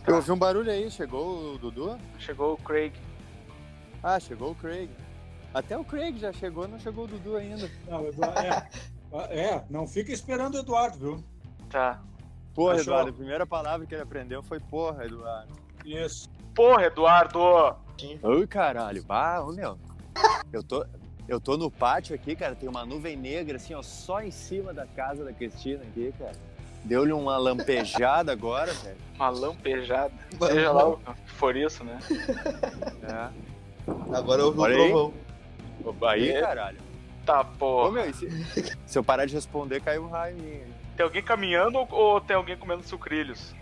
Eu ouvi um barulho aí, chegou o Dudu? Chegou o Craig. Ah, chegou o Craig. Até o Craig já chegou, não chegou o Dudu ainda. Não, Eduardo, não fica esperando o Eduardo, viu? Tá. Porra, Achou? Eduardo, a primeira palavra que ele aprendeu foi porra, Eduardo. Isso. Porra, Eduardo! Oi, caralho. Bah, ô, meu. Eu tô no pátio aqui, cara, tem uma nuvem negra, assim, ó, só em cima da casa da Cristina aqui, cara. Deu-lhe uma lampejada agora, velho. Uma lampejada. Seja lá o que for isso, né? É. Agora eu vi o Olha aí. trovão. Aí, É. caralho. Tá, Ô, porra. meu, e se eu parar de responder, caiu um raio em mim. Tem alguém caminhando ou tem alguém comendo sucrilhos?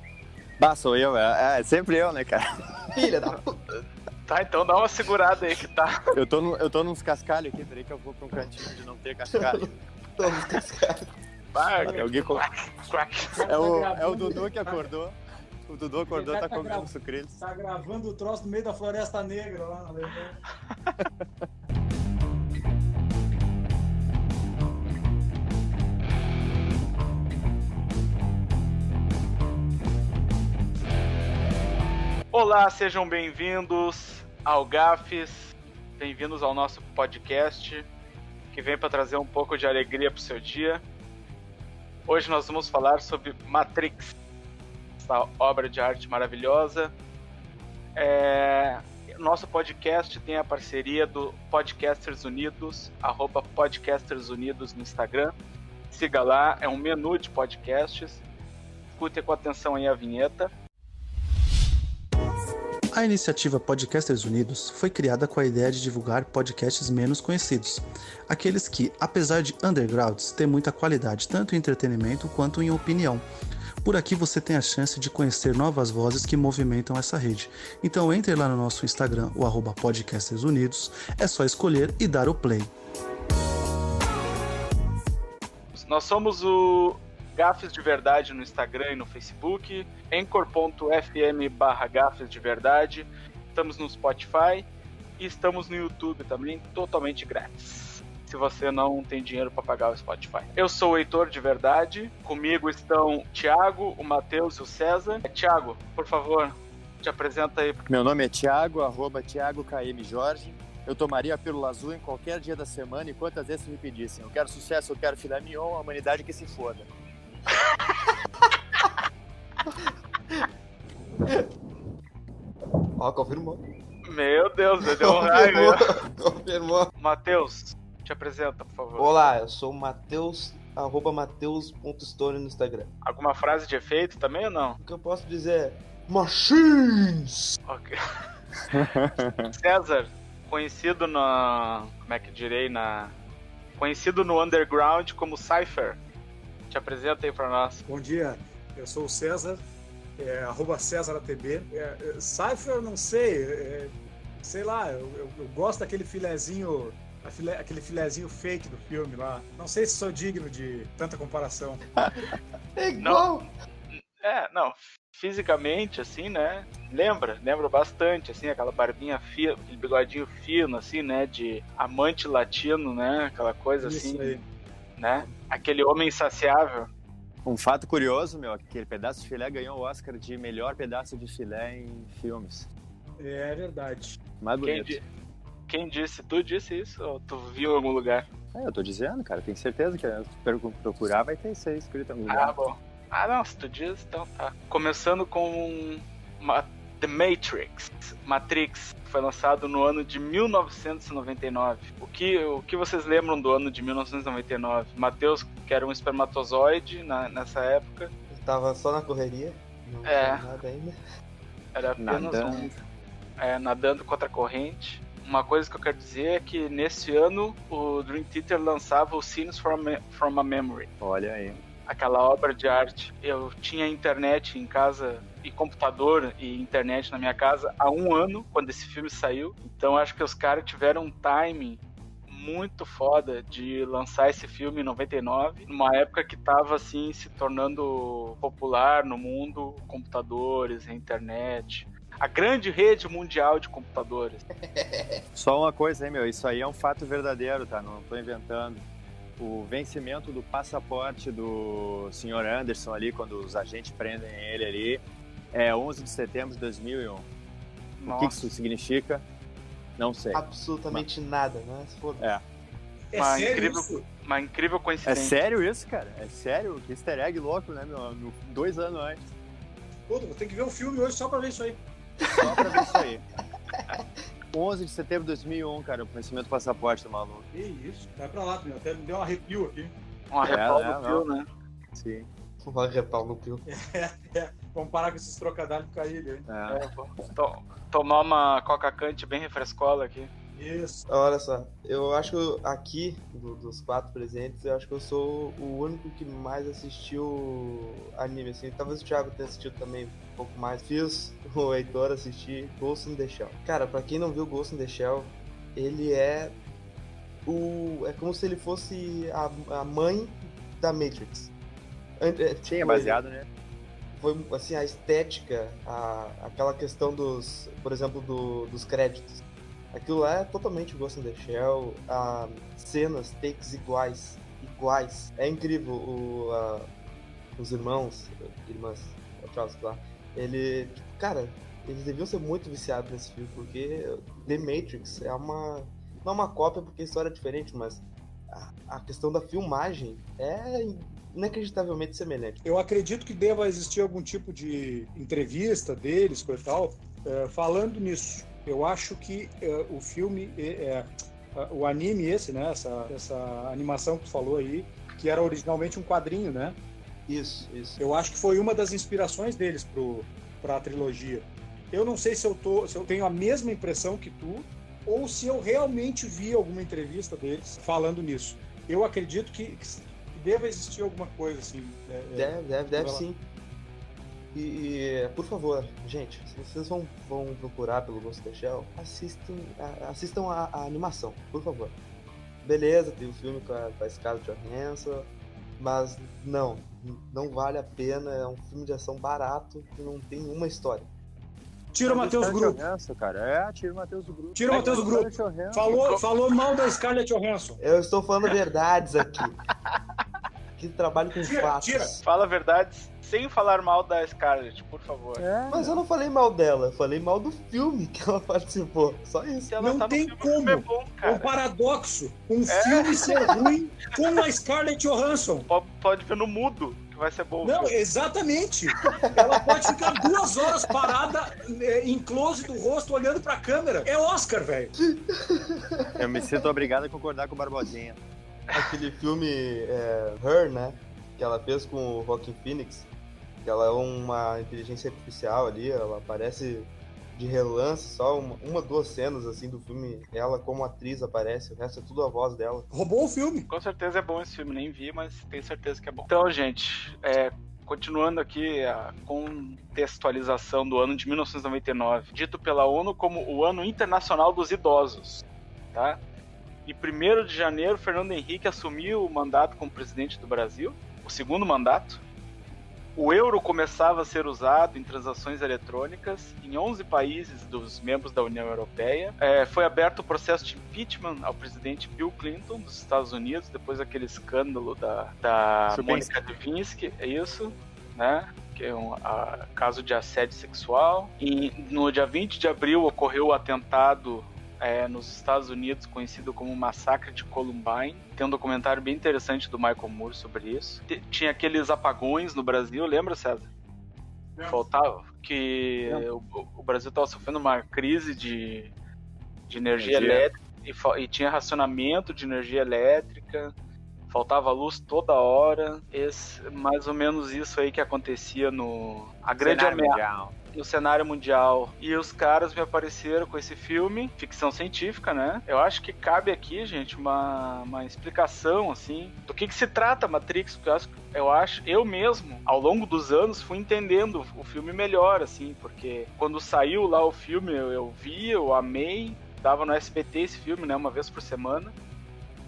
Bah, sou eu, é sempre eu, né, cara? Filha da puta. Tá, então dá uma segurada aí que tá. Eu tô nos cascalhos aqui, peraí que eu vou pra um cantinho de não ter cascalho. Toma, cascado. Vai, Tem alguém com... crack. É o Dudu que acordou. O Dudu acordou, tá comendo sucrilhos. Tá gravando o troço no meio da Floresta Negra lá na Alemanha. Olá, sejam bem-vindos ao Gafes. Bem-vindos ao nosso podcast que vem para trazer um pouco de alegria pro seu dia. Hoje nós vamos falar sobre Matrix, essa obra de arte maravilhosa. Nosso podcast tem a parceria do Podcasters Unidos, @Podcasters Unidos no Instagram. Siga lá, é um menu de podcasts. Escute com atenção aí a vinheta. A iniciativa Podcasters Unidos foi criada com a ideia de divulgar podcasts menos conhecidos, aqueles que, apesar de undergrounds, têm muita qualidade tanto em entretenimento quanto em opinião. Por aqui você tem a chance de conhecer novas vozes que movimentam essa rede. Então entre lá no nosso Instagram, o @Podcasters Unidos, é só escolher e dar o play. Nós somos o Gafes de Verdade no Instagram e no Facebook, anchor.fm/Gafes de Verdade, estamos no Spotify e estamos no YouTube também, totalmente grátis, se você não tem dinheiro para pagar o Spotify. Eu sou o Heitor de Verdade, comigo estão o Thiago, o Matheus e o César. Thiago, por favor, te apresenta aí. Meu nome é Thiago, @ThiagoKMJorge. Eu tomaria a pílula azul em qualquer dia da semana e quantas vezes me pedissem. Eu quero sucesso, eu quero filé mignon, a humanidade que se foda. Ó, confirmou. Meu Deus, deu um raio. Confirmou. Matheus, te apresenta, por favor. Olá, eu sou o Matheus, @Mateus.story no Instagram. Alguma frase de efeito também ou não? O que eu posso dizer é Machines! Ok. César, conhecido como é que direi, conhecido no underground como Cypher. Te apresenta aí pra nós. Bom dia, eu sou o César, @CésarATB. Cypher, não sei, sei lá, eu gosto daquele filezinho, aquele filezinho fake do filme lá. Não sei se sou digno de tanta comparação. É igual! Não, fisicamente, assim, né? Lembra bastante, assim, aquela barbinha fina, aquele bigodinho fino, assim, né? De amante latino, né? Aquela coisa Isso assim, aí. né? Aquele homem insaciável. Um fato curioso, meu, aquele pedaço de filé ganhou o Oscar de melhor pedaço de filé em filmes. É verdade. Mais bonito. Quem disse? Tu disse isso ou tu viu em algum lugar? Eu tô dizendo, cara, tenho certeza que se procurar vai ter isso aí escrito em algum Ah, lugar. bom. Ah, não, se tu diz, então tá. Começando com The Matrix, que foi lançado no ano de 1999. O que vocês lembram do ano de 1999? Matheus, que era um espermatozoide nessa época. Eu tava só na correria, não É. tinha nada ainda. Era apenas Nadando. nadando contra a corrente. Uma coisa que eu quero dizer é que nesse ano o Dream Theater lançava o Scenes from a Memory. Olha aí. Aquela obra de arte. Eu tinha internet em casa e computador e internet na minha casa há 1 ano, quando esse filme saiu. Então acho que os caras tiveram um timing muito foda de lançar esse filme em 99, numa época que tava assim se tornando popular no mundo, computadores, a internet, a grande rede mundial de computadores. Só uma coisa aí, meu, isso aí é um fato verdadeiro, tá? Não tô inventando. o vencimento do passaporte do Sr. Anderson ali, quando os agentes prendem ele ali, é 11 de setembro de 2001. O que isso significa? Não sei. Absolutamente nada, né? Se for... É Uma sério incrível, isso? uma incrível É coincidência. sério isso, cara? É sério? Que easter egg louco, né, meu? 2 anos antes. Puta, vou ter que ver o filme hoje só pra ver isso aí. Só pra ver isso aí. 11 de setembro de 2001, cara, o vencimento do passaporte do maluco. Que isso, vai pra lá, meu. Até me deu um arrepio aqui. Um arrepal É, do Pio, não. né? Sim. Vai repar no pio. Vamos parar com esses trocadilhos caídos aí. Tomar uma Coca-Cante bem refrescola aqui. Isso. Olha só, eu acho que aqui, dos 4 presentes, eu acho que eu sou o único que mais assistiu anime, assim. Talvez o Thiago tenha assistido também um pouco mais. Fiz o Heitor assistir Ghost in the Shell. Cara, pra quem não viu Ghost in the Shell, ele é é como se ele fosse a mãe da Matrix. Sim, é baseado, né? Foi, assim, a estética, aquela questão por exemplo, dos créditos. Aquilo lá é totalmente Ghost in the Shell, cenas, takes iguais. É incrível os irmãs, lá, cara, eles deviam ser muito viciados nesse filme, porque The Matrix não é uma cópia porque a história é diferente, mas a questão da filmagem é inacreditavelmente semelhante. Eu acredito que deva existir algum tipo de entrevista deles, coisa e tal, falando nisso. Eu acho que o filme, o anime esse, né, essa animação que tu falou aí, que era originalmente um quadrinho, né? Isso. Eu acho que foi uma das inspirações deles para a trilogia. Eu não sei se eu tenho a mesma impressão que tu, ou se eu realmente vi alguma entrevista deles falando nisso. Eu acredito que deva existir alguma coisa assim. Deve sim. E por favor, gente, se vocês vão procurar pelo Ghost in the Shell, assistam a animação, por favor. Beleza, tem o filme com a Scarlett Johansson, mas não vale a pena, é um filme de ação barato que não tem uma história. Tira o Matheus Grupo. Tira o Matheus Grupo. Tira o Matheus Grupo. Falou mal da Scarlett Johansson. Eu estou falando verdades aqui. Que trabalho com fatos. Tira. Fala verdades sem falar mal da Scarlett, por favor. Mas eu não falei mal dela, eu falei mal do filme que ela participou. Só isso. Se ela Não tá no tem filme, o filme como. é bom, É cara. um paradoxo. Um filme ser ruim com a Scarlett Johansson. Pode ver no mudo, que vai ser bom. Não, exatamente. Ela pode ficar 2 horas parada em close do rosto, olhando pra câmera. É Oscar, velho. Eu me sinto obrigado a concordar com o Barbosinha. Aquele filme Her, né? Que ela fez com o Joaquin Phoenix. Que ela é uma inteligência artificial ali. Ela aparece de relance, só uma 2 cenas assim do filme. Ela como atriz aparece, o resto é tudo a voz dela. Roubou o filme. Com certeza é bom esse filme, nem vi, mas tenho certeza que é bom. Então, gente, continuando aqui a contextualização do ano de 1999, dito pela ONU como o Ano Internacional dos Idosos, tá? E 1º de janeiro, Fernando Henrique assumiu o mandato como presidente do Brasil, o 2º mandato. O euro começava a ser usado em transações eletrônicas em 11 países dos membros da União Europeia. Foi aberto o processo de impeachment ao presidente Bill Clinton dos Estados Unidos, depois daquele escândalo da Mônica Lewinsky, é isso, né? Que é caso de assédio sexual. E no dia 20 de abril ocorreu o atentado nos Estados Unidos, conhecido como Massacre de Columbine. Tem um documentário bem interessante do Michael Moore sobre isso. Tinha aqueles apagões no Brasil, lembra, César? Faltava que o Brasil estava sofrendo uma crise de energia elétrica e tinha racionamento de energia elétrica, faltava luz toda hora. Mais ou menos isso aí que acontecia a grande ameaça no cenário mundial. E os caras me apareceram com esse filme, ficção científica, né? Eu acho que cabe aqui, gente, uma explicação, assim, do que se trata Matrix, porque eu mesmo, ao longo dos anos, fui entendendo o filme melhor, assim, porque quando saiu lá o filme, eu vi, eu amei, dava no SBT esse filme, né, uma vez por semana.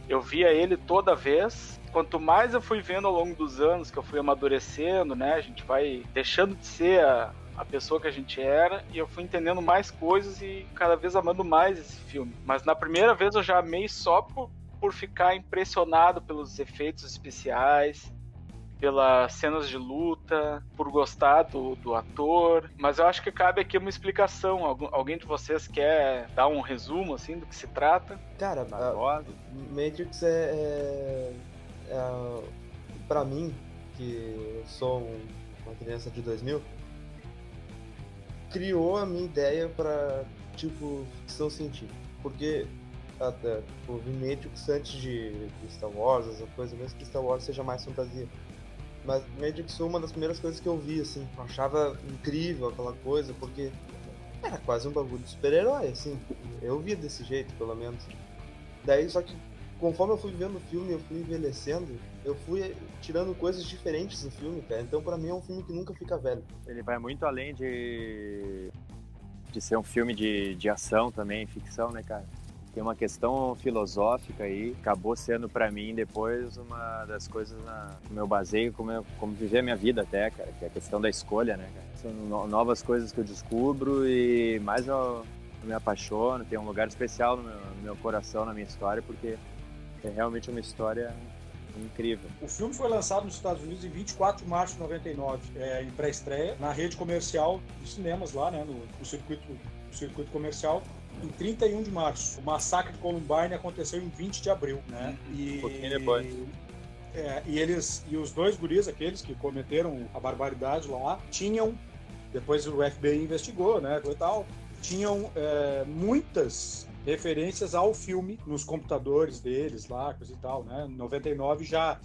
Eu via ele toda vez. Quanto mais eu fui vendo ao longo dos anos, que eu fui amadurecendo, né, a gente vai deixando de ser a pessoa que a gente era, e eu fui entendendo mais coisas e cada vez amando mais esse filme. Mas na primeira vez eu já amei só por ficar impressionado pelos efeitos especiais, pelas cenas de luta, por gostar do ator, mas eu acho que cabe aqui uma explicação. Alguém de vocês quer dar um resumo, assim, do que se trata? Cara, Matrix pra mim, que eu sou uma criança de 2000, criou a minha ideia pra, tipo, ficção científica. Porque até, tipo, vi Matrix antes de Star Wars, essa coisa, mesmo que Star Wars seja mais fantasia. Mas Matrix foi uma das primeiras coisas que eu vi, assim. Eu achava incrível aquela coisa, porque era quase um bagulho de super-herói, assim. Eu via desse jeito, pelo menos. Daí, só que conforme eu fui vendo o filme, eu fui envelhecendo, eu fui tirando coisas diferentes do filme, cara. Então, pra mim, é um filme que nunca fica velho. Ele vai muito além de ser um filme de ação também, ficção, né, cara? Tem uma questão filosófica aí, acabou sendo pra mim depois uma das coisas que eu baseio como viver a minha vida até, cara, que é a questão da escolha, né, cara? São novas coisas que eu descubro e mais eu me apaixono, tem um lugar especial no meu coração, na minha história, porque é realmente uma história incrível. O filme foi lançado nos Estados Unidos em 24 de março de 99, em pré-estreia, na rede comercial dos cinemas lá, né, no circuito comercial, em 31 de março. O massacre de Columbine aconteceu em 20 de abril, né? Um pouquinho depois. E os dois guris, aqueles que cometeram a barbaridade lá, tinham, depois o FBI investigou, né, e tal, tinham muitas referências ao filme nos computadores deles lá, coisa e tal, né? Em 99 já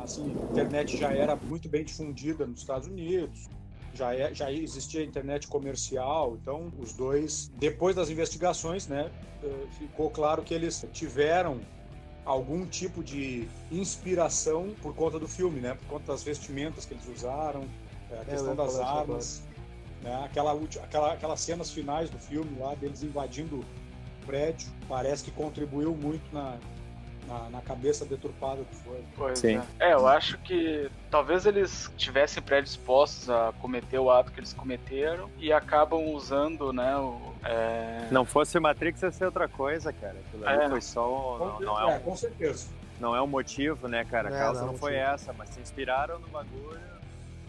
assim, a internet já era muito bem difundida nos Estados Unidos, já existia internet comercial, então os dois, depois das investigações, né, ficou claro que eles tiveram algum tipo de inspiração por conta do filme, né, por conta das vestimentas que eles usaram, a questão das armas, né, aquelas cenas finais do filme lá, deles invadindo o prédio, parece que contribuiu muito na cabeça deturpada que foi. Pois Sim. eu acho que talvez eles estivessem predispostos a cometer o ato que eles cometeram e acabam usando, né, Não fosse o Matrix, ia ser outra coisa, cara. Aquilo ali foi só com certeza. Não é um motivo, né, cara? A causa não foi motivo. essa, mas se inspiraram no bagulho,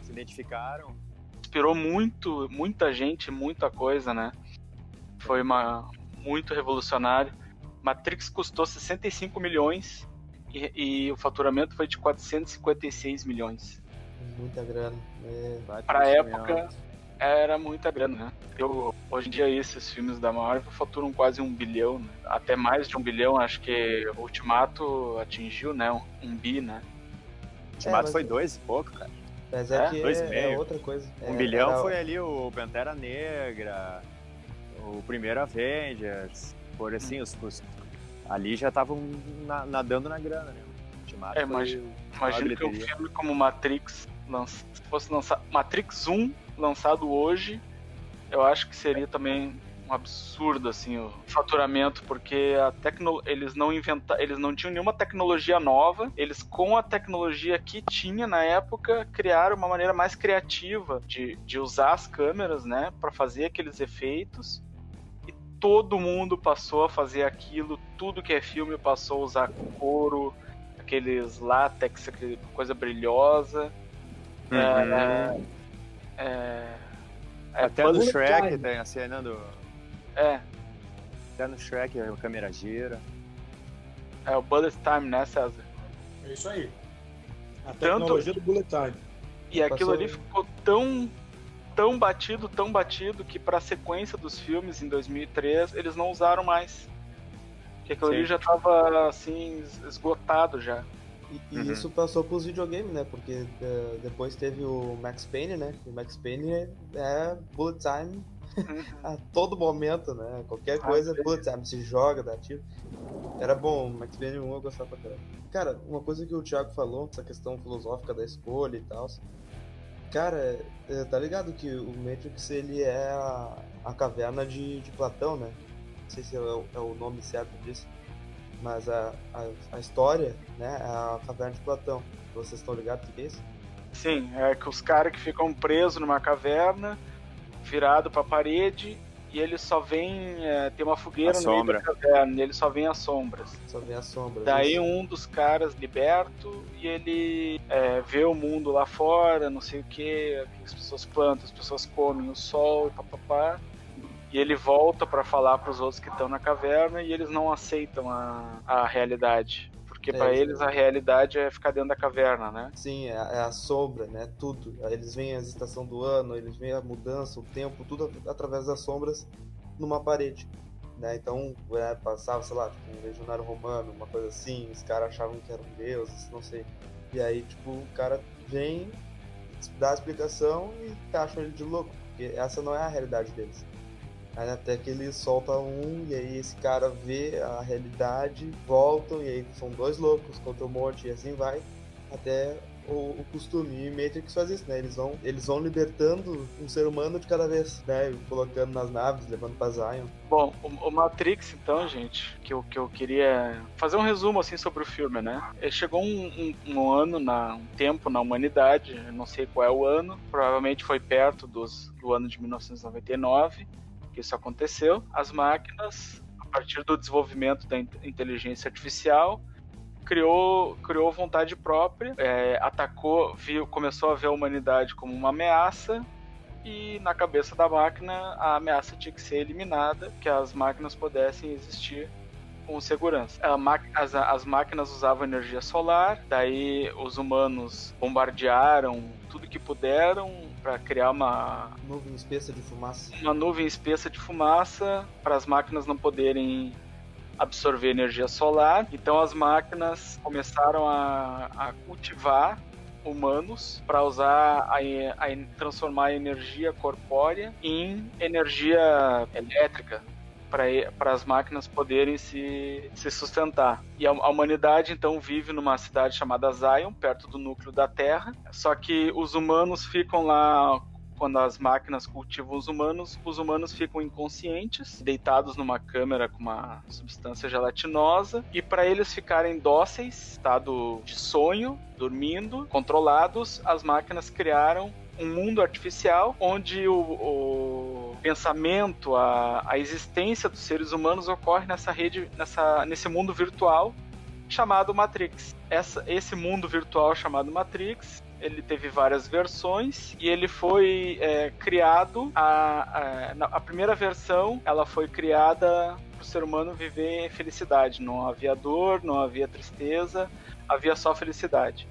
se identificaram. Inspirou muita gente, muita coisa, né? Foi muito revolucionário. Matrix custou 65 milhões e o faturamento foi de 456 milhões. Muita grana. Pra época, era muita grana, né? Hoje em dia, esses filmes da Marvel faturam quase 1 bilhão, né? Até mais de 1 bilhão, acho que o Ultimato atingiu, né? 1 bi, né? O Ultimato foi 2 e pouco, cara. Mas que 2,5. outra coisa. 1 bilhão foi ali o Pantera Negra, o primeiro Avengers, por assim, ali já estavam nadando na grana, né? Ultimato imagino que um filme como Matrix, se fosse lançar Matrix 1 lançado hoje, eu acho que seria também um absurdo assim o faturamento, porque eles não tinham nenhuma tecnologia nova, eles com a tecnologia que tinha na época criaram uma maneira mais criativa de usar as câmeras, né, para fazer aqueles efeitos. Todo mundo passou a fazer aquilo, tudo que é filme passou a usar couro, aqueles látex, aquela coisa brilhosa. Até no Shrek tem a cena do... Até no Shrek a câmera gira. É o Bullet Time, né, César? É isso aí. A tecnologia do Bullet Time. E aquilo ali ficou tão batido que pra sequência dos filmes em 2003 eles não usaram mais, porque aquilo ali já tava assim esgotado já. E isso passou pros videogames, né, porque depois teve o Max Payne, né, e o Max Payne é bullet time a todo momento, né, qualquer coisa é bullet time, se joga, dá tiro. Era bom, o Max Payne 1 eu gostava pra caramba. Cara, uma coisa que o Thiago falou, essa questão filosófica da escolha e tal. Cara, tá ligado que o Matrix, ele é a caverna de Platão, né? Não sei se é o nome certo disso, mas a história, né, é a caverna de Platão. Vocês estão ligados o que é isso? Sim, é que os caras que ficam presos numa caverna, virado pra parede, e ele só vem, tem uma fogueira A no meio sombra. da caverna, e ele só vem as sombras. Só vem as sombras. Daí isso. um dos caras liberto e ele vê o mundo lá fora, não sei o que, as pessoas plantam, as pessoas comem o sol, papapá. E ele volta pra falar pros outros que estão na caverna e eles não aceitam a realidade. Porque pra eles a realidade é ficar dentro da caverna, né? Sim, é a sombra, né? Tudo. Aí eles veem as estações do ano, eles veem a mudança, o tempo, tudo através das sombras numa parede. Né? Então, passava, sei lá, tipo, um legionário romano, uma coisa assim, os caras achavam que eram deuses, não sei. E aí, tipo, o cara vem, dá a explicação e acham ele de louco, porque essa não é a realidade deles. Aí até que ele solta um, e aí esse cara vê a realidade, voltam, e aí são dois loucos contra um monte, e assim vai, até o costume. E Matrix faz isso, né? Eles vão libertando um ser humano de cada vez, né? Colocando nas naves, levando pra Zion. Bom, o Matrix, então, gente, que eu queria fazer um resumo, assim, sobre o filme, né? Chegou um ano, um tempo na humanidade, eu não sei qual é o ano, provavelmente foi perto do ano de 1999, que isso aconteceu. As máquinas, a partir do desenvolvimento da inteligência artificial, criou vontade própria, começou a ver a humanidade como uma ameaça, e na cabeça da máquina a ameaça tinha que ser eliminada, que as máquinas pudessem existir com segurança. As máquinas usavam energia solar, daí os humanos bombardearam tudo que puderam para criar uma nuvem espessa de fumaça. Uma nuvem espessa de fumaça para as máquinas não poderem absorver energia solar. Então as máquinas começaram a cultivar humanos para usar transformar a energia corpórea em energia elétrica para as máquinas poderem se sustentar. E a humanidade então vive numa cidade chamada Zion, perto do núcleo da Terra. Só que os humanos ficam lá. Quando as máquinas cultivam os humanos ficam inconscientes, deitados numa câmera com uma substância gelatinosa, e para eles ficarem dóceis, estado de sonho, dormindo, controlados, as máquinas criaram um mundo artificial onde o pensamento, a existência dos seres humanos ocorre nesse mundo virtual chamado Matrix. Esse mundo virtual chamado Matrix, ele teve várias versões e ele foi criado. A primeira versão, ela foi criada para o ser humano viver felicidade. Não havia dor, não havia tristeza, havia só felicidade.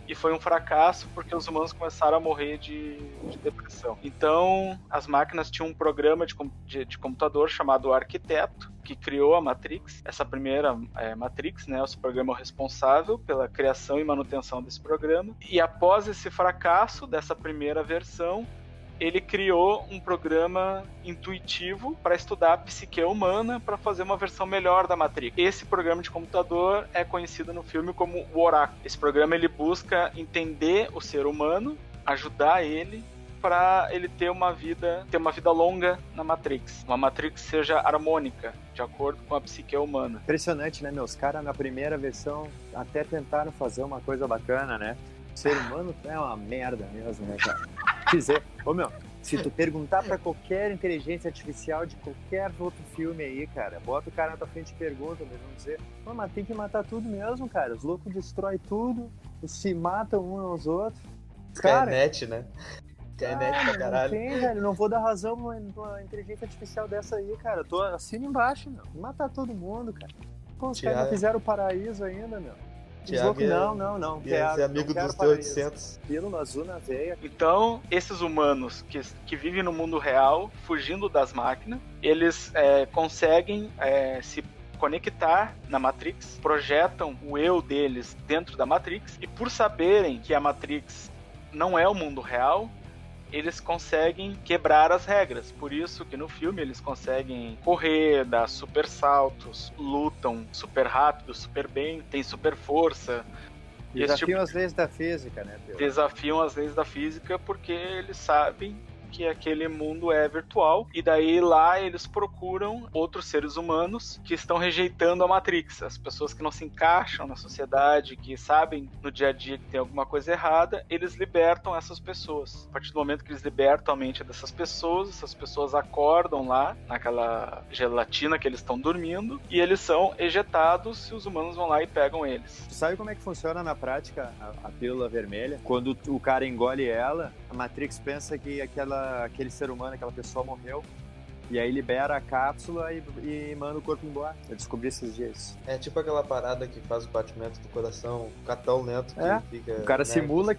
E foi um fracasso porque os humanos começaram a morrer de depressão. Então, as máquinas tinham um programa de computador chamado Arquiteto, que criou a Matrix. Essa primeira Matrix, né, esse programa é o responsável pela criação e manutenção desse programa. E após esse fracasso dessa primeira versão, ele criou um programa intuitivo para estudar a psique humana para fazer uma versão melhor da Matrix. Esse programa de computador é conhecido no filme como o Oráculo. Esse programa ele busca entender o ser humano, ajudar ele para ele ter uma vida longa na Matrix. Uma Matrix seja harmônica, de acordo com a psique humana. Impressionante, né, Os caras na primeira versão até tentaram fazer uma coisa bacana, né? O ser humano é uma merda mesmo, né, cara? Dizer, se tu perguntar pra qualquer inteligência artificial de qualquer outro filme aí, cara, bota o cara na tua frente e pergunta, eles vão dizer, mas tem que matar tudo mesmo, cara. Os loucos destroem tudo, se matam uns aos outros. Cara, Skynet, né? Skynet pra caralho. Não tem, velho, não vou dar razão pra uma inteligência artificial dessa aí, cara. Assina embaixo, matar todo mundo, cara. Pô, os caras não fizeram o paraíso ainda, Tiago, não. Ia ser amigo dos T-800. Pílula azul na veia. Então, esses humanos que vivem no mundo real, fugindo das máquinas, eles conseguem se conectar na Matrix, projetam o eu deles dentro da Matrix, e por saberem que a Matrix não é o mundo real, eles conseguem quebrar as regras. Por isso que no filme eles conseguem correr, dar super saltos, lutam super rápido, super bem, tem super força. Desafiam as leis da física, né, Pedro? Desafiam as leis da física porque eles sabem que aquele mundo é virtual, e daí lá eles procuram outros seres humanos que estão rejeitando a Matrix, as pessoas que não se encaixam na sociedade, que sabem no dia a dia que tem alguma coisa errada, eles libertam essas pessoas. A partir do momento que eles libertam a mente dessas pessoas, essas pessoas acordam lá naquela gelatina que eles estão dormindo, e eles são ejetados e os humanos vão lá e pegam eles. Tu sabe como é que funciona na prática a pílula vermelha? Quando o cara engole ela, a Matrix pensa que aquele ser humano, aquela pessoa morreu, e aí libera a cápsula e manda o corpo embora. Eu descobri esses dias. É tipo aquela parada que faz o batimento do coração, ficar tão lento que fica... O cara né, simula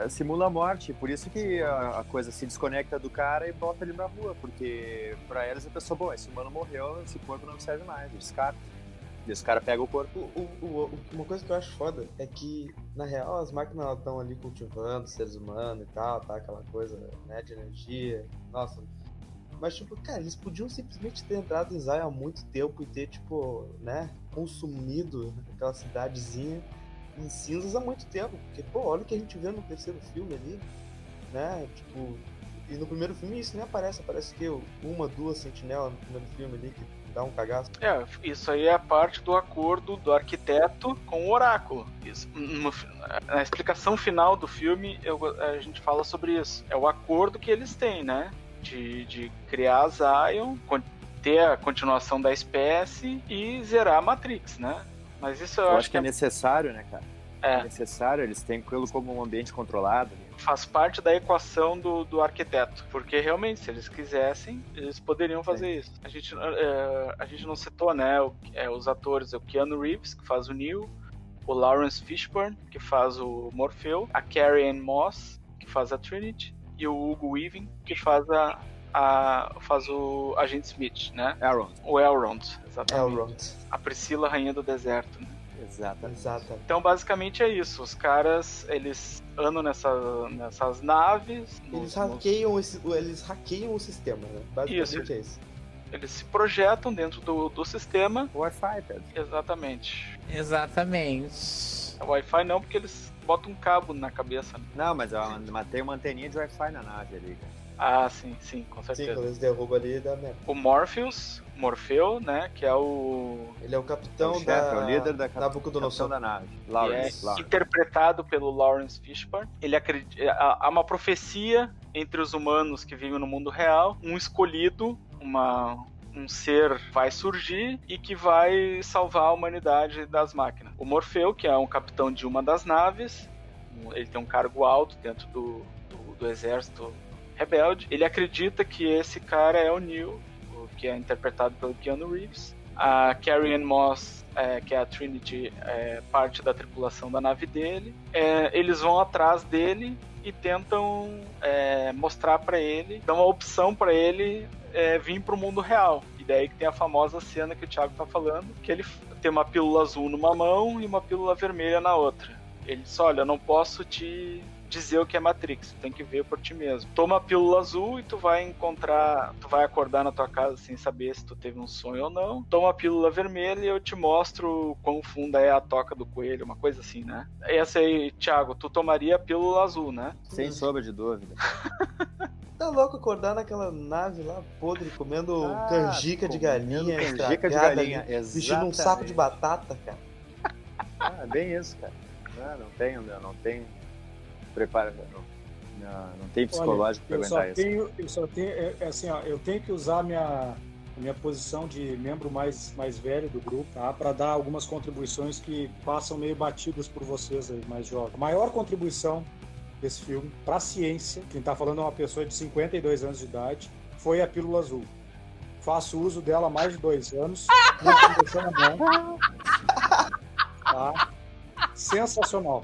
simula a morte, por isso que a coisa se desconecta do cara e bota ele na rua, porque pra eles a pessoa, bom, esse humano morreu, esse corpo não serve mais, descarta. E os caras pegam o corpo. Uma coisa que eu acho foda é que, na real, as máquinas estão ali cultivando seres humanos e tal, tá? Aquela coisa, né, de energia. Nossa. Mas, tipo, cara, eles podiam simplesmente ter entrado em Zion há muito tempo e ter, tipo, né, consumido aquela cidadezinha em cinzas há muito tempo. Porque, pô, olha o que a gente vê no terceiro filme ali, né? Tipo, e no primeiro filme isso nem aparece. Aparece que uma, duas sentinelas no primeiro filme ali que dá um cagaço. Isso aí é a parte do acordo do arquiteto com o oráculo. Isso, na explicação final do filme, a gente fala sobre isso. É o acordo que eles têm, né? De criar a Zion, ter a continuação da espécie e zerar a Matrix, né? Mas isso eu acho que é necessário, né, cara? É necessário, eles têm aquilo como um ambiente controlado. Faz parte da equação do arquiteto, porque realmente, se eles quisessem, eles poderiam fazer isso. A gente não citou, né, os atores, o Keanu Reeves, que faz o Neo, o Lawrence Fishburne, que faz o Morpheu, a Carrie-Anne Moss, que faz a Trinity, e o Hugo Weaving, que faz faz o Agente Smith, né? O Elrond, exatamente. Elrond. A Priscila, Rainha do Deserto, né? Exatamente. Então, basicamente é isso. Os caras, eles andam nessas naves. Eles hackeiam o sistema, né? Basicamente é isso. Eles se projetam dentro do sistema. Wi-Fi, Pedro. Exatamente. Exatamente. Wi-Fi não, porque eles botam um cabo na cabeça. Né? Não, mas tem uma anteninha de Wi-Fi na nave ali, cara. Ah, sim, com certeza. Sim, quando eles derrubam ali, dá merda. O Morpheu, né, que é o... Ele é o capitão é o líder da Nabucodonosor da nave. Lawrence. Interpretado pelo Lawrence Fishburne. Ele há uma profecia entre os humanos que vivem no mundo real, um escolhido, um ser vai surgir e que vai salvar a humanidade das máquinas. O Morpheu, que é um capitão de uma das naves, ele tem um cargo alto dentro do exército rebelde. Ele acredita que esse cara é o Neo, que é interpretado pelo Keanu Reeves. A Carrie-Anne Moss, que é a Trinity, é parte da tripulação da nave dele. Eles vão atrás dele e tentam mostrar para ele, dão uma opção para ele vir para o mundo real. E daí que tem a famosa cena que o Thiago tá falando, que ele tem uma pílula azul numa mão e uma pílula vermelha na outra. Ele diz, olha, eu não posso te dizer o que é Matrix, tu tem que ver por ti mesmo. Toma a pílula azul e tu vai acordar na tua casa sem saber se tu teve um sonho ou não. Toma a pílula vermelha e eu te mostro quão funda é a toca do coelho, uma coisa assim, né? Essa aí, Thiago, tu tomaria a pílula azul, né? Sem sombra de dúvida. Tá louco acordar naquela nave lá podre, comendo canjica de galinha, canjica de galinha, vestindo um saco de batata, cara. É bem isso, cara. Não tenho preparo, não tem psicológico para aguentar isso. Eu só tenho, assim, ó, eu tenho que usar a minha posição de membro mais velho do grupo, tá? Para dar algumas contribuições que passam meio batidas por vocês aí, mais jovens. A maior contribuição desse filme para a ciência, quem tá falando é uma pessoa de 52 anos de idade, foi a pílula azul. Faço uso dela há mais de 2 anos. Na mão. Tá? Sensacional.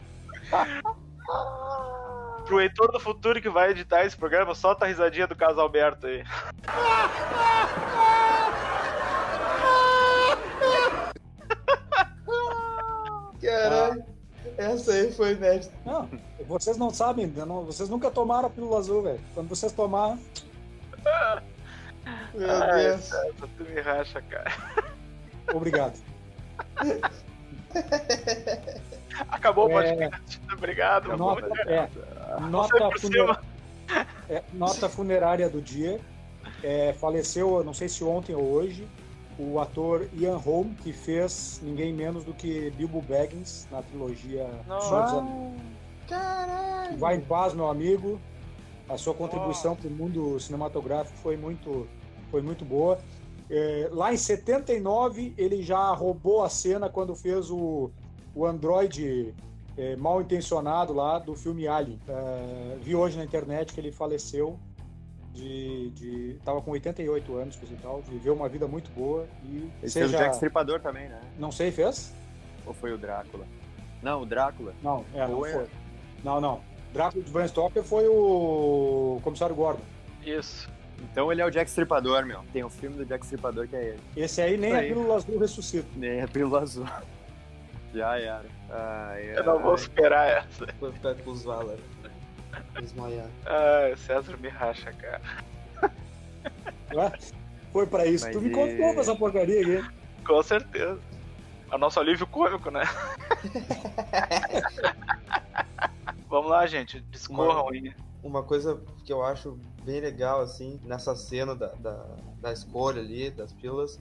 Pro Heitor do futuro que vai editar esse programa, solta a risadinha do caso Alberto aí. Caralho, essa aí foi inédita. Não, vocês não sabem, vocês nunca tomaram a pílula azul, velho. Quando vocês tomaram... Meu Deus. Cara, tu me racha, cara. Obrigado. Acabou o podcast. Obrigado. Nota Nota funerária do dia. Faleceu, eu não sei se ontem ou hoje, o ator Ian Holm, que fez ninguém menos do que Bilbo Baggins na trilogia Senhor dos Anéis. Caralho! Vai em paz, meu amigo. A sua contribuição para o mundo cinematográfico foi muito boa. Lá em 79, ele já roubou a cena quando fez o androide mal intencionado lá do filme Alien. Vi hoje na internet que ele faleceu. Tava com 88 anos, coisa e tal. Viveu uma vida muito boa. Esse fez o Jack Stripador também, né? Não sei, fez? Ou foi o Drácula? Não, o Drácula. Não foi. Não. Drácula de Bram Stoker foi o Comissário Gordon. Isso. Então ele é o Jack Stripador, meu. Tem um filme do Jack Stripador que é ele. Esse aí nem a Pílula Azul ressuscita. Nem a Pílula Azul. Já era. Eu não vou superar essa. Foi ficar com os Valar. Desmaiar. César me racha, cara. Foi pra isso. Mas tu me contou pra essa porcaria aqui. Com certeza. É o nosso alívio cômico, né? Vamos lá, gente. Discorram aí. Uma coisa que eu acho bem legal, assim, nessa cena da escolha ali, das pílulas,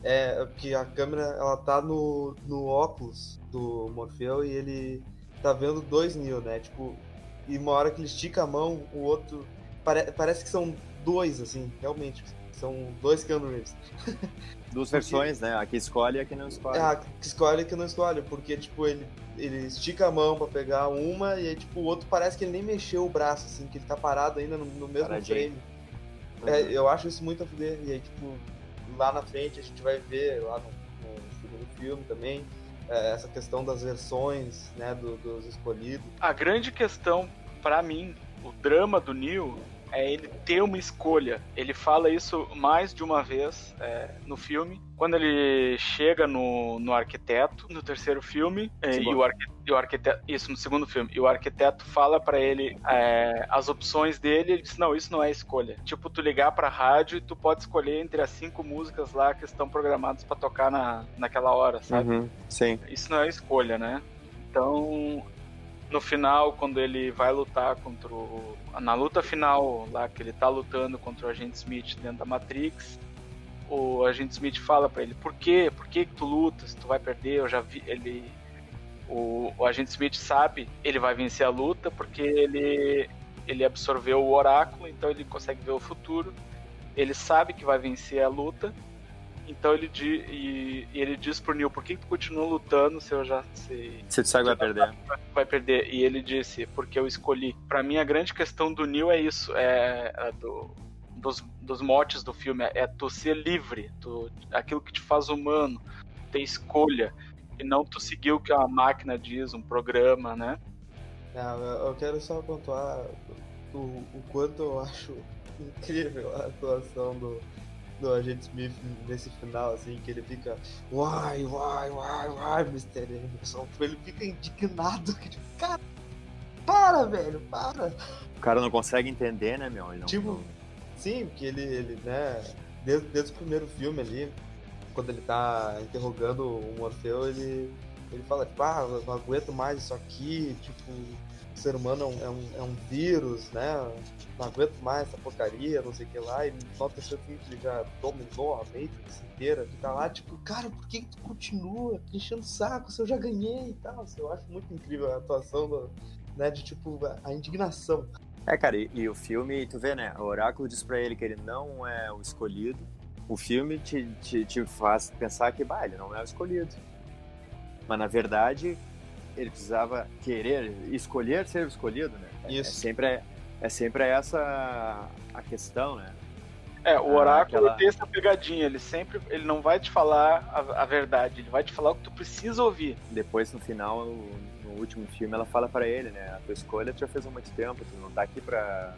é que a câmera, ela tá no óculos do Morfeu e ele tá vendo dois Neo, né? Tipo, e uma hora que ele estica a mão, o outro... Parece que são dois, assim, realmente. São dois Keanu Reeves. Duas versões, né? A que escolhe e a que não escolhe. A que escolhe e a que não escolhe, porque, tipo, ele estica a mão pra pegar uma e aí, tipo, o outro parece que ele nem mexeu o braço, assim, que ele tá parado ainda no mesmo Paradinho. frame. Eu acho isso muito a fuder. E aí, tipo, lá na frente a gente vai ver, lá no segundo filme também, essa questão das versões, né, dos escolhidos. A grande questão, pra mim, o drama do Neo é ele ter uma escolha. Ele fala isso mais de uma vez no filme. Quando ele chega no arquiteto, no terceiro filme, e o arquiteto, isso, no segundo filme, e o arquiteto fala pra ele as opções dele, ele diz, não, isso não é escolha. Tipo, tu ligar pra rádio e tu pode escolher entre as 5 músicas lá que estão programadas pra tocar naquela hora, sabe? Uhum, sim. Isso não é escolha, né? Então, no final, quando ele vai lutar na luta final lá, que ele tá lutando contra o Agente Smith dentro da Matrix, o Agente Smith fala pra ele, por quê? Por que tu lutas? Tu vai perder? Eu já vi o Agente Smith sabe, ele vai vencer a luta porque ele absorveu o oráculo, então ele consegue ver o futuro. Ele sabe que vai vencer a luta. Então ele diz pro Neo, por que tu continua lutando se eu já sei... Se tu sabe que vai perder. Vai perder. E ele disse, porque eu escolhi. Pra mim, a grande questão do Neo é isso, dos motes do filme, é tu ser livre, aquilo que te faz humano, ter escolha, e não tu seguir o que a máquina diz, um programa, né? Eu quero só pontuar o quanto eu acho incrível a atuação do Agente Smith nesse final, assim, que ele fica why, Mr. Emerson. Ele fica indignado, que tipo, cara, para, velho, para. O cara não consegue entender, né, meu? Sim, porque ele né, desde o primeiro filme ali, quando ele tá interrogando o Morfeu, ele fala, tipo, eu não aguento mais isso aqui, tipo, o ser humano é um vírus, né? Não aguento mais essa porcaria, não sei o que lá. E no terceiro filme ele já dominou a Matrix inteira. Fica lá, tipo, cara, por que tu continua enchendo o saco se eu já ganhei e tal? Eu acho muito incrível a atuação né, de, tipo, a indignação. Cara, e o filme, tu vê, né? O oráculo diz pra ele que ele não é o escolhido. O filme te faz pensar que, ele não é o escolhido. Mas, na verdade, ele precisava escolher ser o escolhido, né? Isso. É sempre essa a questão, né? O oráculo tem essa pegadinha, ele não vai te falar a verdade, ele vai te falar o que tu precisa ouvir. Depois, no final, no último filme, ela fala pra ele, né? A tua escolha tu já fez há muito tempo, tu não tá aqui pra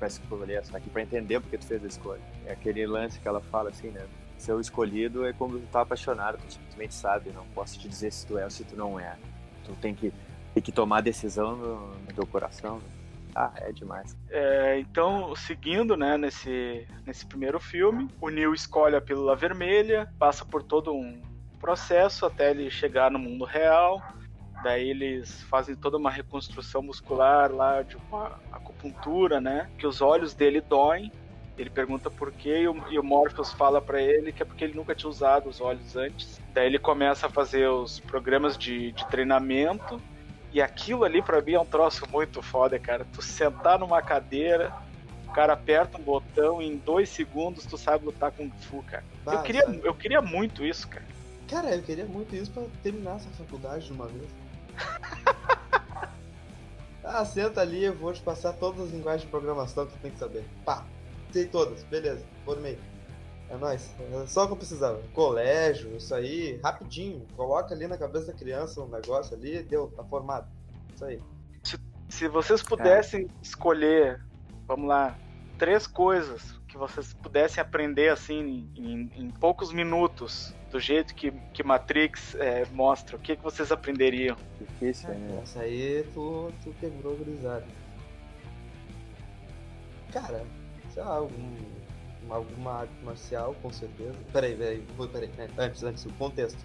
escolher, tu tá aqui pra entender porque tu fez a escolha. É aquele lance que ela fala assim, né? Ser o escolhido é como tu tá apaixonado, tu simplesmente sabe, não posso te dizer se tu é ou se tu não é. Tu tem que tomar a decisão no teu coração, né? É demais. Então, seguindo, né, nesse primeiro filme, o Neo escolhe a pílula vermelha, passa por todo um processo até ele chegar no mundo real, Daí eles fazem toda uma reconstrução muscular lá, de uma acupuntura, né? Que os olhos dele doem. Ele pergunta por quê e o Morpheus fala pra ele que é porque ele nunca tinha usado os olhos antes. Daí ele começa a fazer os programas de treinamento. E aquilo ali pra mim é um troço muito foda, cara. Tu sentar numa cadeira, o cara aperta um botão e em 2 segundos tu sabe lutar Kung Fu, cara. Eu queria muito isso, cara. Cara, eu queria muito isso pra terminar essa faculdade de uma vez. Senta ali, eu vou te passar todas as linguagens de programação que tu tem que saber. Pá, sei todas, beleza, formei. É nóis, é só o que eu precisava. Colégio, isso aí, rapidinho. Coloca ali na cabeça da criança um negócio ali, deu, tá formado. Isso aí. Se vocês pudessem escolher, vamos lá, 3 coisas que vocês pudessem aprender assim em poucos minutos, do jeito que Matrix mostra, o que vocês aprenderiam? Difícil, né? Essa aí tu quebrou gurizada. Cara, sei lá, alguma arte marcial, com certeza. Peraí, antes, o contexto.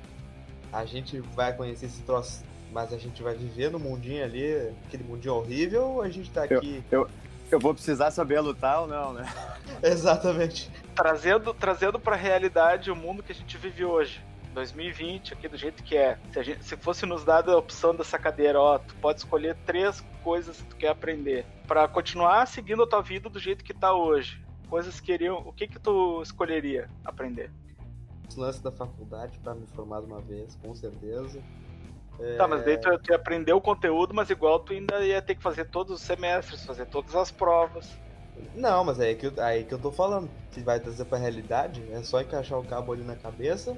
A gente vai conhecer esse troço, mas a gente vai viver no mundinho ali, aquele mundinho horrível, ou a gente tá aqui... Eu vou precisar saber lutar ou não, né? Exatamente. Trazendo pra realidade o mundo que a gente vive hoje. 2020, aqui do jeito que é. Se fosse nos dada a opção dessa cadeira, tu pode escolher 3 coisas que tu quer aprender pra continuar seguindo a tua vida do jeito que tá hoje. Coisas que o que tu escolheria aprender? Os lances da faculdade pra me formar de uma vez, com certeza. Tá, mas daí tu ia aprender o conteúdo, mas igual tu ainda ia ter que fazer todos os semestres, fazer todas as provas. Não, mas aí que eu tô falando. Se vai trazer pra realidade, é só encaixar o cabo ali na cabeça,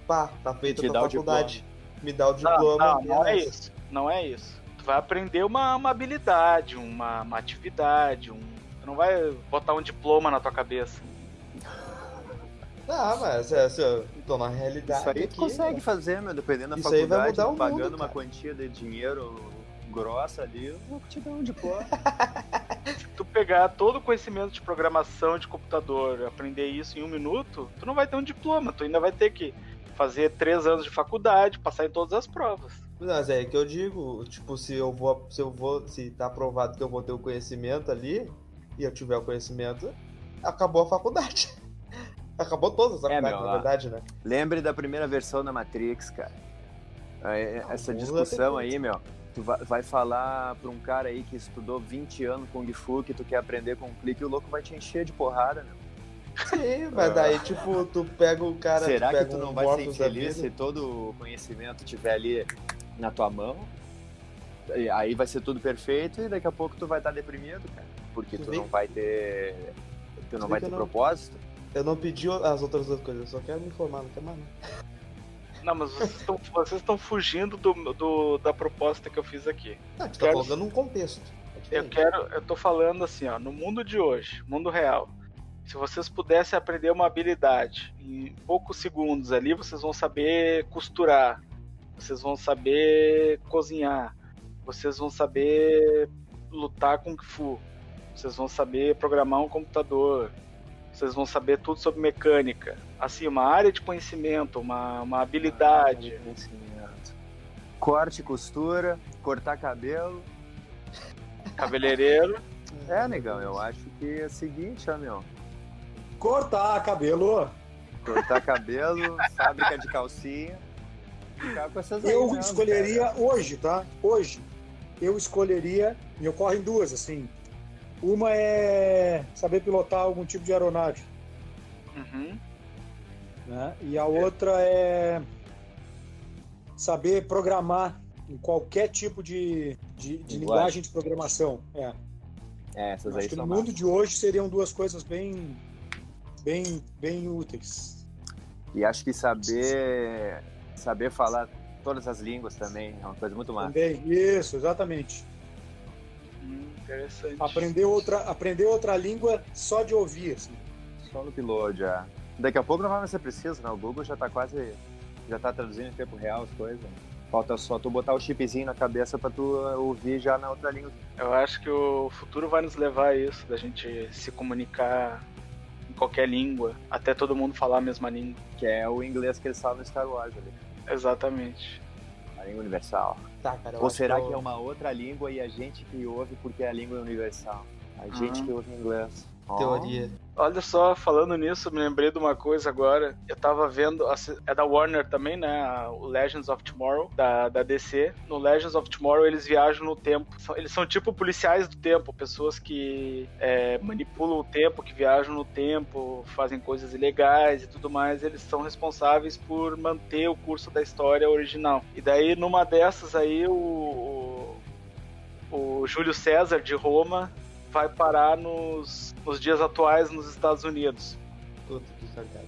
pá, tá feita a tua faculdade. Me dá o diploma. Não é isso. Não é isso. Tu vai aprender uma habilidade, uma atividade, tu não vai botar um diploma na tua cabeça. Não, mas tô na realidade. Isso aí aqui, tu consegue fazer, meu, dependendo da isso aí vai faculdade, mudar o pagando mundo, uma cara. quantia de dinheiro grossa ali, eu vou te dar um diploma. Se tu pegar todo o conhecimento de programação de computador, aprender isso em 1 minuto, tu não vai ter um diploma, tu ainda vai ter que fazer 3 anos de faculdade, passar em todas as provas. Mas é que eu digo, tipo, se tá aprovado que eu vou ter o conhecimento ali, e eu tiver o conhecimento, acabou a faculdade. Acabou todas as faculdades, na verdade, né? Lembre da primeira versão da Matrix, cara. Essa discussão aí, meu, tu vai falar pra um cara aí que estudou 20 anos Kung Fu, que tu quer aprender com um clique, e o louco vai te encher de porrada, meu. Sim, mas daí, tipo, tu pega o cara... Será pega que tu não um vai ser Morpheus da infeliz vida? se todo o conhecimento estiver ali na tua mão? E aí vai ser tudo perfeito e daqui a pouco tu vai estar deprimido, cara. Porque tu não vai ter... Tu não vai ter propósito. Eu não pedi as outras 2 coisas, eu só quero me informar, não quero mais nada. Não, mas vocês estão fugindo da proposta que eu fiz aqui. Não, tu tá colocando um contexto. Eu tô falando assim, ó, no mundo de hoje, mundo real, se vocês pudessem aprender uma habilidade em poucos segundos ali, vocês vão saber costurar, vocês vão saber cozinhar, vocês vão saber lutar Kung Fu, vocês vão saber programar um computador, vocês vão saber tudo sobre mecânica. Assim, uma área de conhecimento, uma habilidade. Corte, costura, cortar cabelo. Cabeleireiro. Negão, eu acho que é o seguinte, ó, meu. Cortar cabelo. Cortar cabelo, fábrica de calcinha. Ficar com essas aí Eu mesmo, escolheria cara. hoje, tá? Hoje, eu escolheria, me ocorrem 2, assim. Uma é saber pilotar algum tipo de aeronave. Uhum. Né? E a outra é saber programar em qualquer tipo de linguagem de programação. Essas Acho aí que são no mundo massas. de hoje seriam 2 coisas bem úteis. E acho que saber falar todas as línguas também é uma coisa muito massa. Também, isso, exatamente. Interessante. Aprender outra língua só de ouvir, assim. Só no piloto já. Daqui a pouco não vai mais ser preciso, né? O Google já tá traduzindo em tempo real as coisas. Falta só tu botar o chipzinho na cabeça pra tu ouvir já na outra língua. Eu acho que o futuro vai nos levar a isso, da gente se comunicar em qualquer língua, até todo mundo falar a mesma língua. Que é o inglês que eles falam no Star Wars ali. Exatamente. A língua universal. tá, cara. Eu Ou acho será eu- que é uma outra língua e a gente que ouve porque a língua é universal? A gente que ouve inglês. Ó. Teoria. Olha só, falando nisso, me lembrei de uma coisa agora. Eu tava vendo, é da Warner também, né? O Legends of Tomorrow, da DC. No Legends of Tomorrow eles viajam no tempo. Eles são tipo policiais do tempo, pessoas que manipulam o tempo, que viajam no tempo, fazem coisas ilegais e tudo mais. Eles são responsáveis por manter o curso da história original. E daí, numa dessas aí, o Júlio César de Roma vai parar nos dias atuais nos Estados Unidos, Puta que cagada.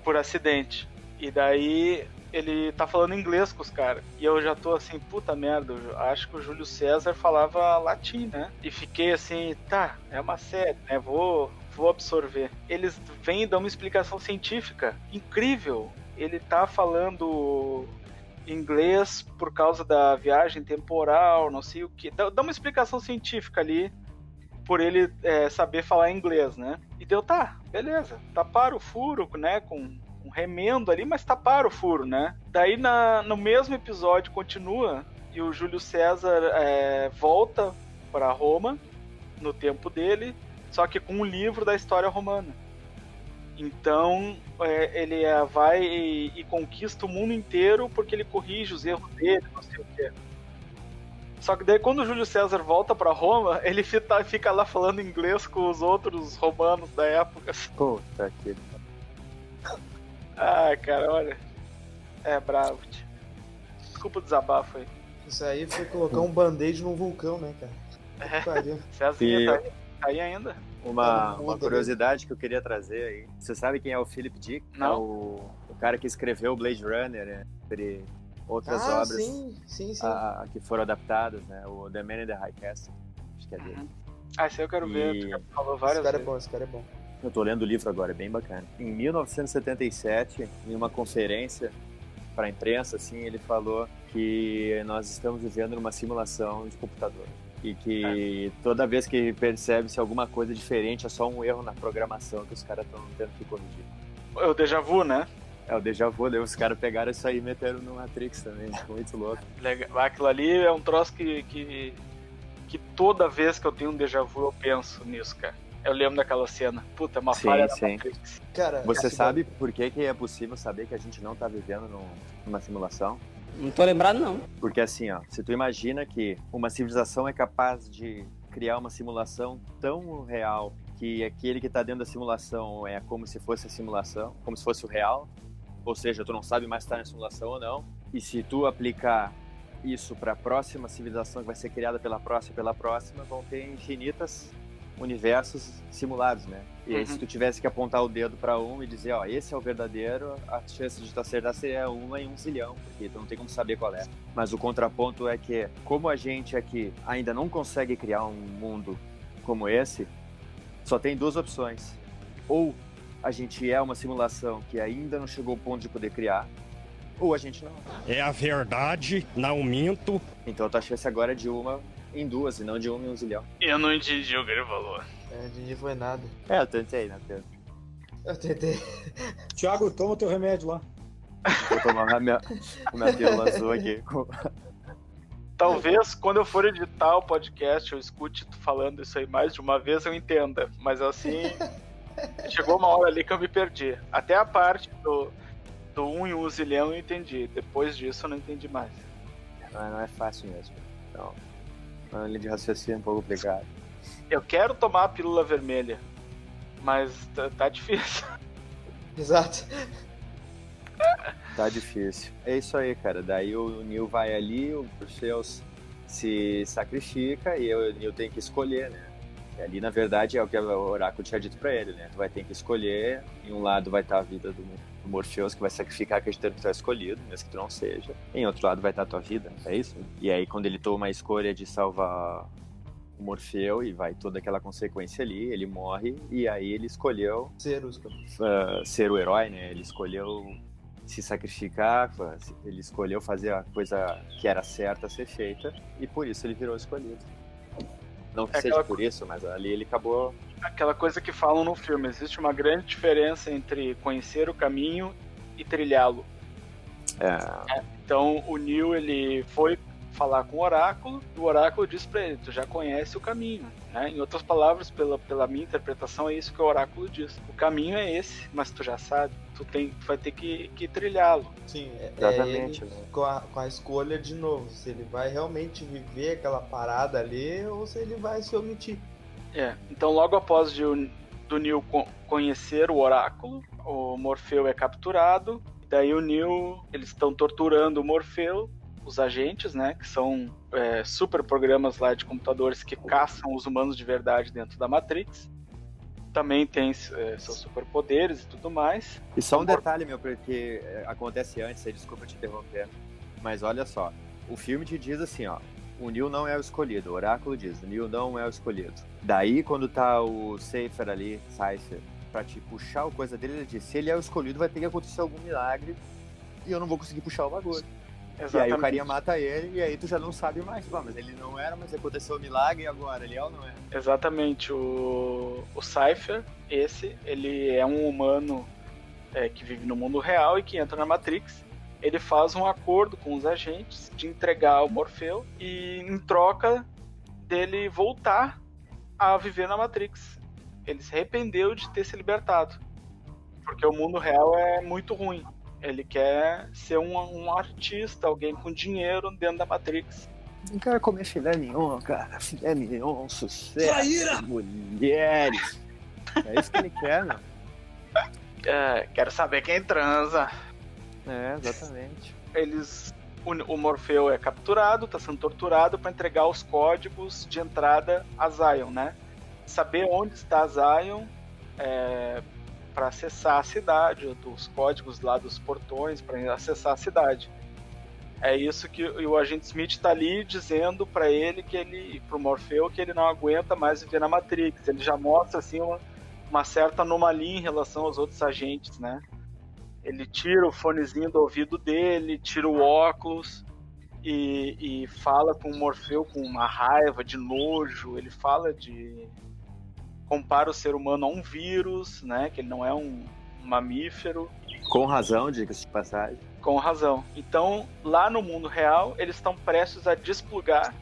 por acidente. E daí ele tá falando inglês com os caras. E eu já tô assim, puta merda, eu acho que o Júlio César falava latim, né? E fiquei assim, tá, é uma série, né? Vou absorver. Eles vêm e dão uma explicação científica incrível. Ele tá falando inglês por causa da viagem temporal, não sei o que. Dá uma explicação científica ali por ele saber falar inglês, né? E deu, tá, beleza, taparam o furo, né, com um remendo ali, mas taparam o furo, né? Daí no mesmo episódio continua e o Júlio César volta para Roma no tempo dele, só que com um livro da história romana. Então ele vai e conquista o mundo inteiro porque ele corrige os erros dele, não sei o quê. Só que daí quando o Júlio César volta pra Roma, ele fica lá falando inglês com os outros romanos da época. Puta que... Ah, cara, olha. É bravo, tio. Desculpa o desabafo aí. Isso aí foi colocar um band-aid num vulcão, né, cara? Que pariu. César E- tá aí ainda? Uma Muda, curiosidade que eu queria trazer aí. Você sabe quem é o Philip Dick? Não. É o cara que escreveu Blade Runner, né? Entre outras Ah, obras sim. que foram adaptadas, né? O The Man in the High Castle. Acho que é dele. Ah, isso aí eu quero ver. E- Tu já falou Esse várias cara é vezes. bom, esse cara é bom. Eu tô lendo o livro agora, é bem bacana. Em 1977, em uma conferência para a imprensa, assim, ele falou que nós estamos vivendo numa simulação de computador. E que toda vez que percebe-se alguma coisa diferente, é só um erro na programação que os caras estão tendo que corrigir. É o déjà vu, né? É o déjà vu, daí os caras pegaram isso aí e meteram no Matrix também. Muito louco. Legal. Aquilo ali é um troço que toda vez que eu tenho um déjà vu eu penso nisso, cara. Eu lembro daquela cena. Puta, é uma Sim, falha da sim. Matrix. Cara, Você esse sabe por que é possível saber que a gente não tá vivendo numa simulação? Não tô lembrado, não. Porque assim, ó, se tu imagina que uma civilização é capaz de criar uma simulação tão real que aquele que tá dentro da simulação é como se fosse a simulação, como se fosse o real, ou seja, tu não sabe mais se tá na simulação ou não, e se tu aplicar isso para a próxima civilização que vai ser criada pela próxima, vão ter infinitas universos simulados, né? E aí, se tu tivesse que apontar o dedo para um e dizer, ó, esse é o verdadeiro, a chance de tu acertar seria 1 em 1 zilhão, porque tu não tem como saber qual é. Mas o contraponto é que, como a gente aqui ainda não consegue criar um mundo como esse, só tem duas opções. Ou a gente é uma simulação que ainda não chegou ao ponto de poder criar, ou a gente não. É a verdade, não minto. Então a tua chance agora é de 1 em 2, e não de 1 em 1 zilhão. Eu não entendi o que ele falou. de foi nada. É, eu tentei, né, Pedro? Eu tentei. Thiago, toma o teu remédio lá. Vou tomar a minha pílula azul aqui. Talvez quando eu for editar o podcast eu escute tu falando isso aí mais de uma vez eu entenda. Mas assim, chegou uma hora ali que eu me perdi. Até a parte do 1 em 1 zilhão eu entendi. Depois disso eu não entendi mais. Não é fácil mesmo. Então, é uma linha de raciocínio um pouco complicado. Eu quero tomar a pílula vermelha, mas tá difícil. Exato. Tá difícil. É isso aí, cara. Daí o Neil vai ali, o Perseus se sacrifica e o Neil tem que escolher, né? E ali, na verdade, é o que o oráculo tinha dito pra ele, né? Tu vai ter que escolher. Em um lado vai estar a vida do Morpheus, que vai sacrificar acreditando que tu é escolhido, mesmo que tu não seja. Em outro lado vai estar a tua vida, é isso? E aí, quando ele toma a escolha de salvar o Morfeu e vai toda aquela consequência ali, ele morre e aí ele escolheu ser o herói, né? Ele escolheu se sacrificar, ele escolheu fazer a coisa que era certa a ser feita e por isso ele virou escolhido. Não que seja por isso, mas ali ele acabou... Aquela coisa que falam no filme, existe uma grande diferença entre conhecer o caminho e trilhá-lo. Então o Neil, ele foi falar com o oráculo, e o oráculo diz pra ele, tu já conhece o caminho, né? Em outras palavras, pela minha interpretação, é isso que o oráculo diz. O caminho é esse, mas tu já sabe, tu vai ter que trilhá-lo. Sim, Exatamente, ele né? com a escolha de novo, se ele vai realmente viver aquela parada ali ou se ele vai se omitir. Então logo após do Neo conhecer o oráculo, o Morfeu é capturado, daí o Neo, eles estão torturando o Morfeu, os agentes, né, que são super programas lá de computadores que caçam os humanos de verdade dentro da Matrix. Também tem seus superpoderes e tudo mais. E só um detalhe, meu, porque acontece antes, aí, desculpa te interromper, mas olha só, o filme te diz assim, ó, o Neo não é o escolhido, o oráculo diz, o Neo não é o escolhido. Daí, quando tá o Cypher ali, pra te puxar a coisa dele, ele diz, se ele é o escolhido, vai ter que acontecer algum milagre e eu não vou conseguir puxar o bagulho. Exatamente. E aí o carinha mata ele e aí tu já não sabe mais, mas ele não era, mas aconteceu o milagre e agora, ele é ou não é? Exatamente, o Cypher, ele é um humano que vive no mundo real e que entra na Matrix. Ele faz um acordo com os agentes de entregar o Morfeu e em troca dele voltar a viver na Matrix. Ele se arrependeu de ter se libertado, porque o mundo real é muito ruim. Ele quer ser um artista, alguém com dinheiro dentro da Matrix. Não quero comer filé mignon, cara. Filé mignon, sucesso, Traíra! mulheres. É isso que ele quer, não? Quero saber quem transa. Exatamente. O Morfeu é capturado, está sendo torturado para entregar os códigos de entrada a Zion, né? Saber onde está Zion para acessar a cidade, os códigos lá dos portões para acessar a cidade. É isso que o agente Smith está ali dizendo para ele, pro Morfeu, que ele não aguenta mais viver na Matrix. Ele já mostra assim uma certa anomalia em relação aos outros agentes, né? Ele tira o fonezinho do ouvido dele, tira o óculos e fala com o Morfeu com uma raiva, de nojo. Ele compara o ser humano a um vírus, né? Que ele não é um mamífero. Com razão, diga-se de passagem. Com razão. Então, lá no mundo real, eles estão prestes a desplugar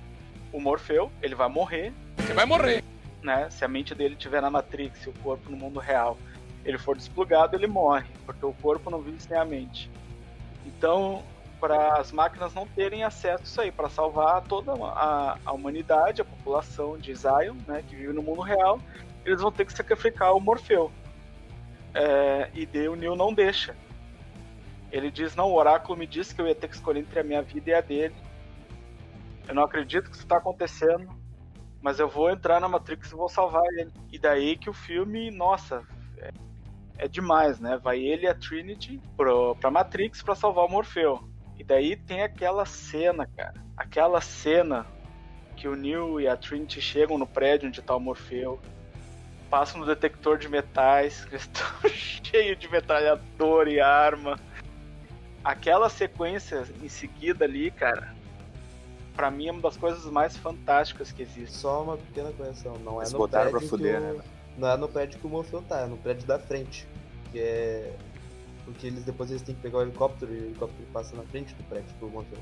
o Morfeu. Ele vai morrer. Você vai morrer. Né? Se a mente dele estiver na Matrix e o corpo no mundo real, ele for desplugado, ele morre, porque o corpo não vive sem a mente. Então, para as máquinas não terem acesso a isso aí, para salvar toda a humanidade, a população de Zion, né, que vive no mundo real, eles vão ter que sacrificar o Morfeu. E o Neo não deixa. Ele diz, não, o oráculo me disse que eu ia ter que escolher entre a minha vida e a dele. Eu não acredito que isso está acontecendo, mas eu vou entrar na Matrix e vou salvar ele. E daí que o filme, nossa, é demais, né? Vai ele e a Trinity pra Matrix pra salvar o Morfeu. E daí tem aquela cena, cara. Aquela cena que o Neo e a Trinity chegam no prédio onde tá o Morfeu, passam no detector de metais, que estão cheios de metralhador e arma. Aquela sequência em seguida ali, cara, pra mim é uma das coisas mais fantásticas que existe. Só uma pequena correção, não é Eles no botaram prédio pra fuder, que né? não é no prédio que o Morfeu tá, é no prédio da frente. Que é... Porque depois eles têm que pegar o helicóptero e o helicóptero passa na frente do prédio do Morfeu.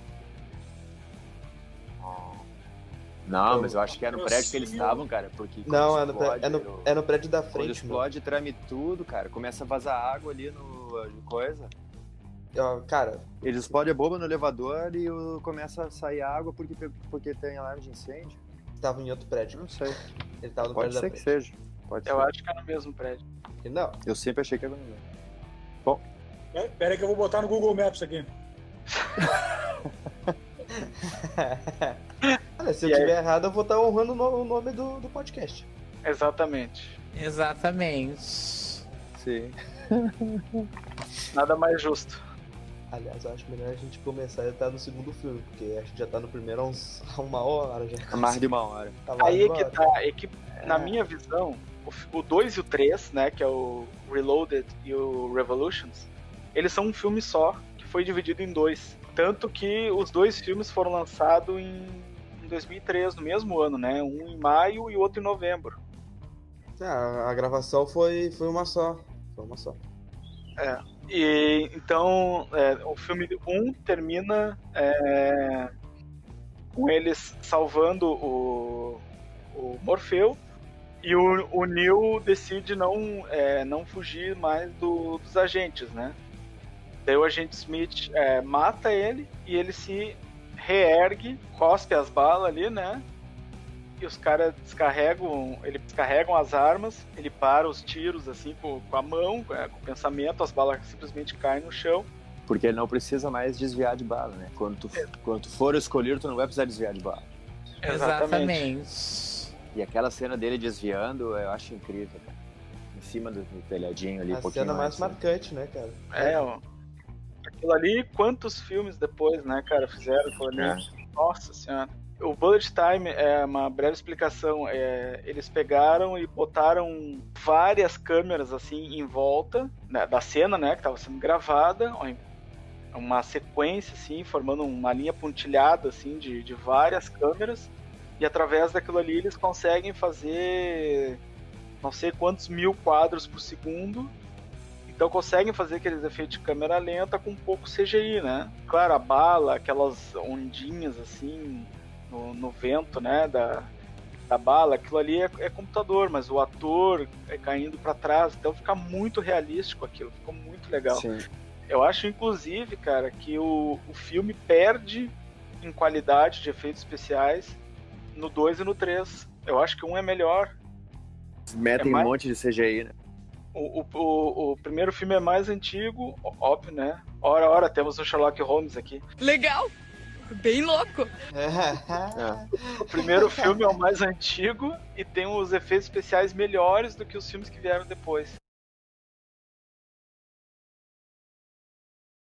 Não, mas eu acho que é no prédio que eles estavam, cara. Porque Não, é no prédio da Quando frente. explode, treme tudo, cara. Começa a vazar água ali no coisa. Cara, Eles explodem a bomba no elevador e começa a sair água porque tem alarme de incêndio. tava em outro prédio. Não sei. Ele tava no Pode prédio ser da que frente. seja. Pode Eu ser. acho que é no mesmo prédio. Não. Eu sempre achei que era no mesmo. Pera aí que eu vou botar no Google Maps aqui. Olha, se eu E aí? tiver errado, eu vou estar honrando o nome do podcast. Exatamente. Exatamente. Sim. Nada mais justo. Aliás, eu acho melhor a gente começar a estar no segundo filme, porque a gente já tá no primeiro há uma hora já. Há mais de uma hora. Tá mais Aí de é uma que hora. tá, é que na minha visão, o 2 e o 3, né, que é o Reloaded e o Revolutions, eles são um filme só, que foi dividido em dois. Tanto que os dois filmes foram lançados em 2003, no mesmo ano, né? Um em maio e o outro em novembro. A gravação foi uma só. Foi uma só. E então o filme 1 termina com eles salvando o Morfeu, e o Neo decide não fugir mais dos agentes, né? Daí o agente Smith mata ele e ele se reergue, cospe as balas ali, né? E os caras descarregam as armas, ele para os tiros assim com a mão, com o pensamento, as balas simplesmente caem no chão. Porque ele não precisa mais desviar de bala, né? Quando tu for escolhido, tu não vai precisar desviar de bala. Exatamente. E aquela cena dele desviando, eu acho incrível, cara. Em cima do telhadinho ali, A um pouquinho cena mais né? marcante, né, cara? Aquilo ali, quantos filmes depois, né, cara, fizeram aquilo ali? Nossa senhora. O Bullet Time é uma breve explicação. Eles pegaram e botaram várias câmeras assim em volta, né, da cena, né, que estava sendo gravada, uma sequência assim, formando uma linha pontilhada assim de várias câmeras, e através daquilo ali eles conseguem fazer não sei quantos 1000 quadros por segundo. Então conseguem fazer aqueles efeitos de câmera lenta com pouco CGI, né? Claro, a bala, aquelas ondinhas assim no vento, né, da bala, aquilo ali é computador, mas o ator caindo para trás, então fica muito realístico aquilo, ficou muito legal. Sim. Eu acho, inclusive, cara, que o filme perde em qualidade de efeitos especiais no 2 e no 3. Eu acho que um é melhor. Metem um monte de CGI, né? O primeiro filme é mais antigo, óbvio, né? Ora, temos o Sherlock Holmes aqui. Legal! Bem louco! O primeiro filme é o mais antigo e tem os efeitos especiais melhores do que os filmes que vieram depois.